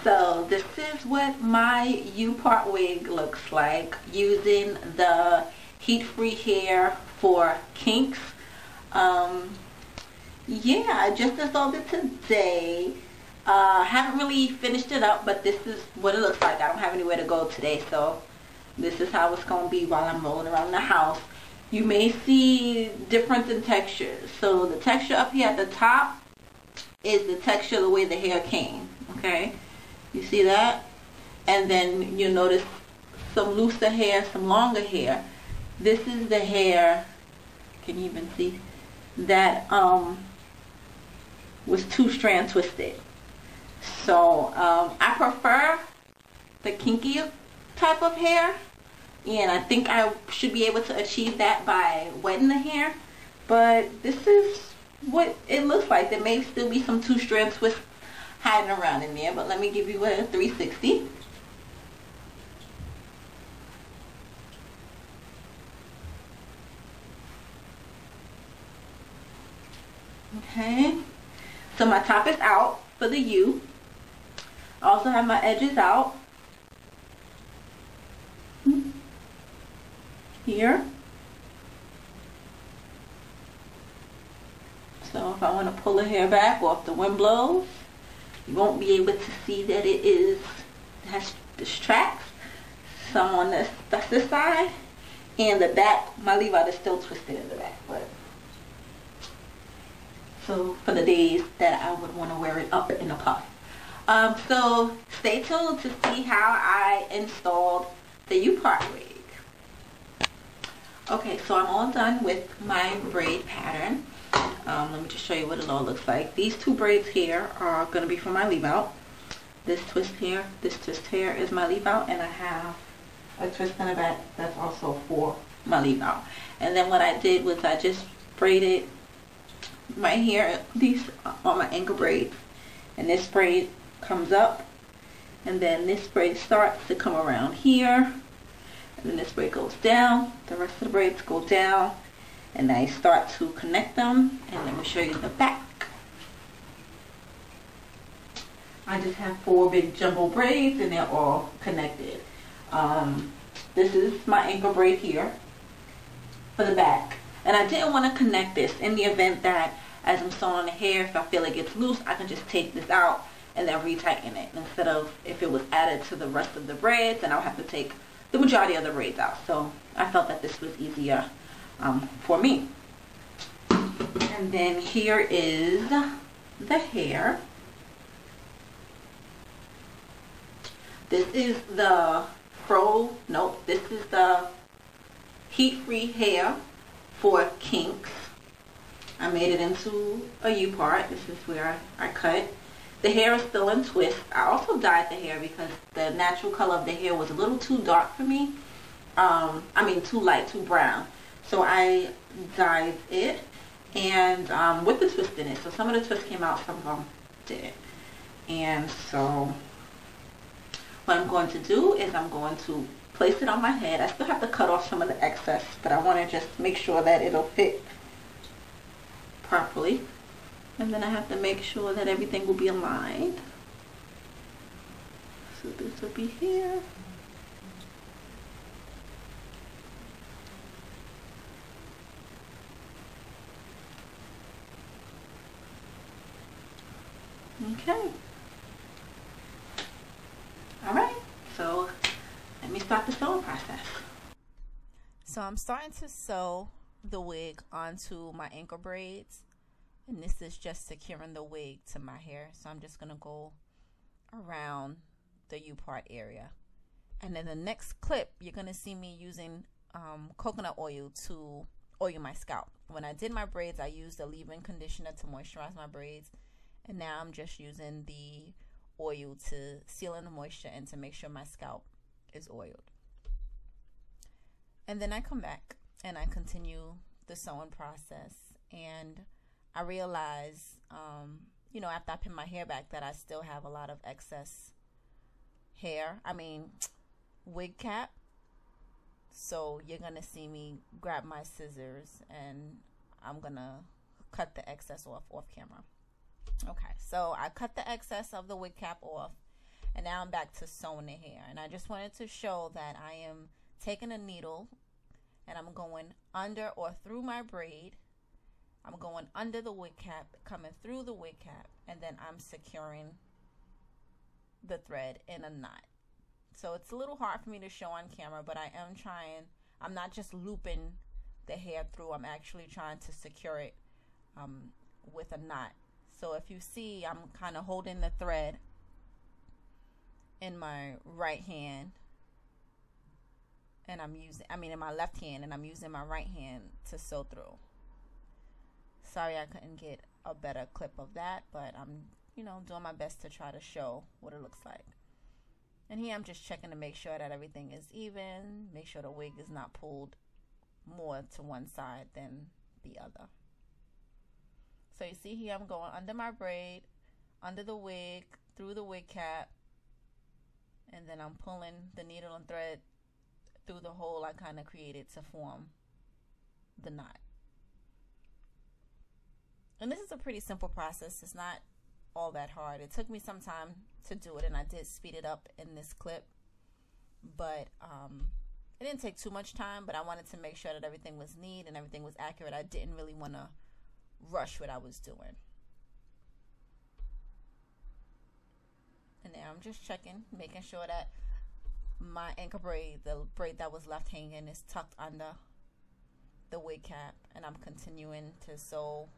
So this is what my U-part wig looks like using the heat-free hair for Kinks. Yeah, I just installed it today. Haven't really finished it up, but this is what it looks like. I don't have anywhere to go today, so this is how it's going to be while I'm rolling around the house. You may see difference in textures. So the texture up here at the top is the texture of the way the hair came, okay? You see that? And then you'll notice some looser hair, some longer hair. This is the hair, can you even see, that was 2-strand twisted. So I prefer the kinky type of hair, and I think I should be able to achieve that by wetting the hair. But this is what it looks like. There may still be some 2-strand twists hiding around in there, but let me give you a 360. Okay, so my top is out for the U. I also have my edges out here. So if I want to pull the hair back, or if the wind blows, you won't be able to see that it has this tracks. Some on this side, and the back, my leave out is still twisted in the back. But so for the days that I would want to wear it up in a puff. So stay tuned to see how I installed the U-part wig. Okay, so I'm all done with my braid pattern. Let me just show you what it all looks like. These 2 braids here are going to be for my leave out. This twist here is my leave out, and I have a twist in the back that's also for my leave out. And then what I did was I just braided my hair, these are my ankle braids, and this braid comes up, and then this braid starts to come around here, and then this braid goes down, the rest of the braids go down, and I start to connect them. And let me show you the back. I just have 4 big jumbo braids, and they're all connected. This is my ankle braid here for the back. And I didn't want to connect this in the event that as I'm sewing on the hair, if I feel it gets loose, I can just take this out and then retighten it, instead of if it was added to the rest of the braids, then I'll have to take the majority of the braids out. So I felt that this was easier for me. And then here is the hair. This is the this is the heat-free hair for Kinks. I made it into a U-part. This is where I cut. The hair is still in twist. I also dyed the hair because the natural color of the hair was a little too dark for me. I mean too light, too brown. So I dyed it, and with the twist in it. So some of the twist came out, some of them didn't. And so what I'm going to do is I'm going to place it on my head. I still have to cut off some of the excess, but I want to just make sure that it'll fit properly. And then I have to make sure that everything will be aligned. So this will be here. Okay. Alright, so let me start the sewing process. So I'm starting to sew the wig onto my ankle braids, and this is just securing the wig to my hair. So I'm just gonna go around the U-part area, and then the next clip you're gonna see me using coconut oil to oil my scalp. When I did my braids, I used a leave-in conditioner to moisturize my braids, and now I'm just using the oil to seal in the moisture and to make sure my scalp is oiled. And then I come back and I continue the sewing process, and I realize you know, after I pin my hair back, that I still have a lot of excess hair, wig cap. So you're gonna see me grab my scissors and I'm gonna cut the excess off camera. Okay, so I cut the excess of the wig cap off, And now I'm back to sewing the hair. And I just wanted to show that I am taking a needle and I'm going under or through my braid. I'm going under the wig cap, coming through the wig cap, and then I'm securing the thread in a knot. So it's a little hard for me to show on camera, but I am trying. I'm not just looping the hair through. I'm actually trying to secure it with a knot. So if you see, I'm kind of holding the thread in my right hand, and in my left hand, and I'm using my right hand to sew through. Sorry I couldn't get a better clip of that, but I'm doing my best to try to show what it looks like. And here I'm just checking to make sure that everything is even, make sure the wig is not pulled more to one side than the other. So you see here I'm going under my braid, under the wig, through the wig cap, and then I'm pulling the needle and thread through the hole I kind of created to form the knot. And this is a pretty simple process. It's not all that hard. It took me some time to do it, and I did speed it up in this clip, but it didn't take too much time, but I wanted to make sure that everything was neat and everything was accurate. I didn't really want to rush what I was doing. And now I'm just checking, making sure that my anchor braid, the braid that was left hanging, is tucked under the wig cap, and I'm continuing to sew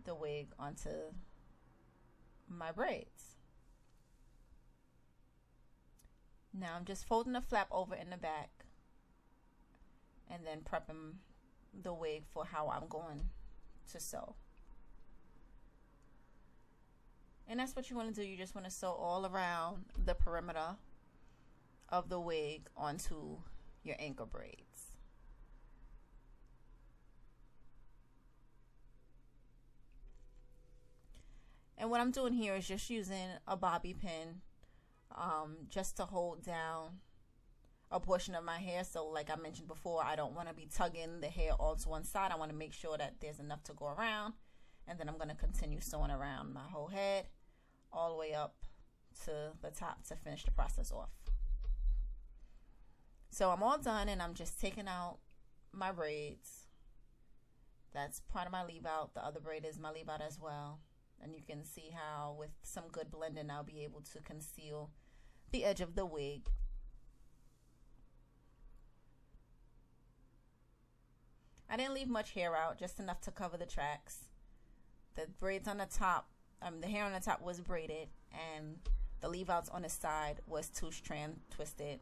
the wig onto my braids. Now I'm just folding the flap over in the back and then prepping the wig for how I'm going to sew. And that's what you want to do. You just want to sew all around the perimeter of the wig onto your anchor braids. And what I'm doing here is just using a bobby pin just to hold down a portion of my hair. So like I mentioned before, I don't want to be tugging the hair all to one side. I want to make sure that there's enough to go around. And then I'm going to continue sewing around my whole head all the way up to the top to finish the process off. So I'm all done, and I'm just taking out my braids. That's part of my leave out. The other braid is my leave out as well. And you can see how with some good blending I'll be able to conceal the edge of the wig. I didn't leave much hair out, just enough to cover the tracks. The braids on the top, the hair on the top was braided, and the leave outs on the side was 2-strand twisted.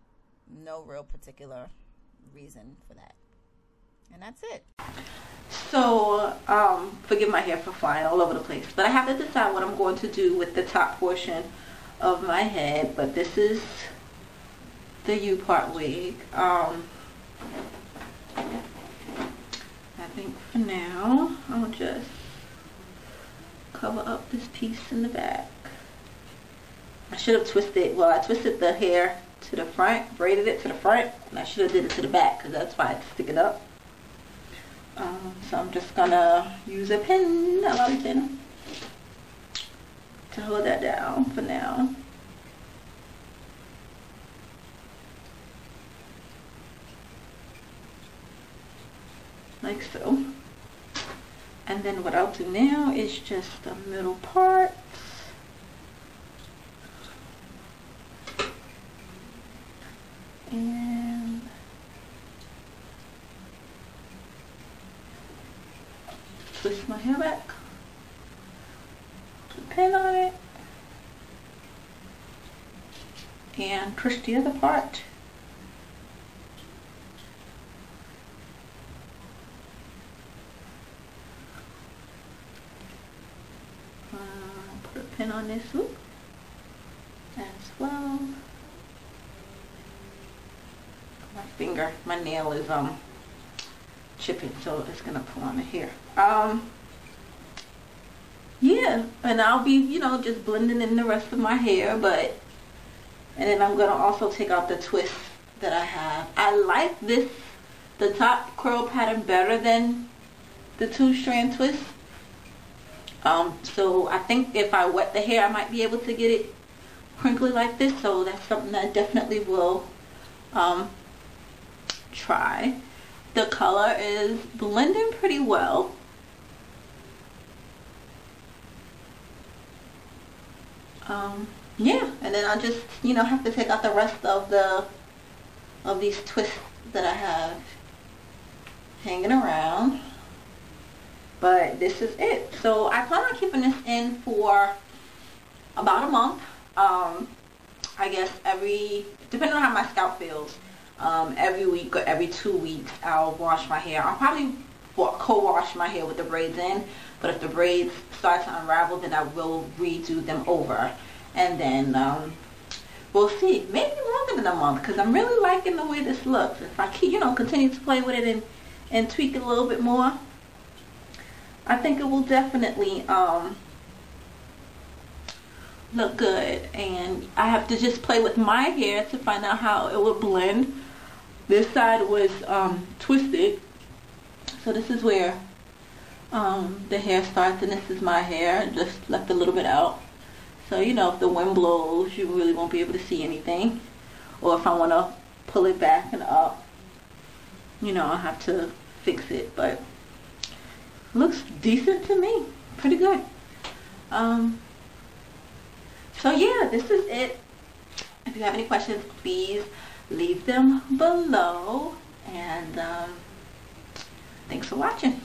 No real particular reason for that. And that's it. So, forgive my hair for flying all over the place, but I have to decide what I'm going to do with the top portion of my head. But this is the U-part wig. I think for now, I'll just cover up this piece in the back. I should have twisted, well, I twisted the hair to the front, braided it to the front, and I should have did it to the back because that's why it's sticking up. So I'm just gonna use a pin, a bobby pin, to hold that down for now. Like so. And then what I'll do now is just the middle part. And twist my hair back, put a pin on it, and twist the other part. Put a pin on this loop as well. My finger, my nail is chipping, so it's gonna pull on the hair. Yeah, and I'll be, just blending in the rest of my hair, and then I'm gonna also take out the twist that I have. I like the top curl pattern better than the 2-strand twist. So I think if I wet the hair, I might be able to get it crinkly like this, so that's something that I definitely will try. The color is blending pretty well. Yeah, and then I'll just, you know, have to take out the rest of these twists that I have hanging around. But this is it. So I plan on keeping this in for about a month. I guess depending on how my scalp feels, every week or every 2 weeks I'll wash my hair. I'll probably co-wash my hair with the braids in, but if the braids start to unravel, then I will redo them over. And then we'll see. Maybe longer than a month, because I'm really liking the way this looks. If I keep, you know, continue to play with it and tweak it a little bit more, I think it will definitely look good. And I have to just play with my hair to find out how it will blend. This side was twisted, so this is where the hair starts, and this is my hair. Just left a little bit out, so you know, if the wind blows, you really won't be able to see anything. Or if I want to pull it back and up, you know, I'll have to fix it. But looks decent to me, pretty good. So yeah, this is it. If you have any questions, please leave them below, and thanks for watching.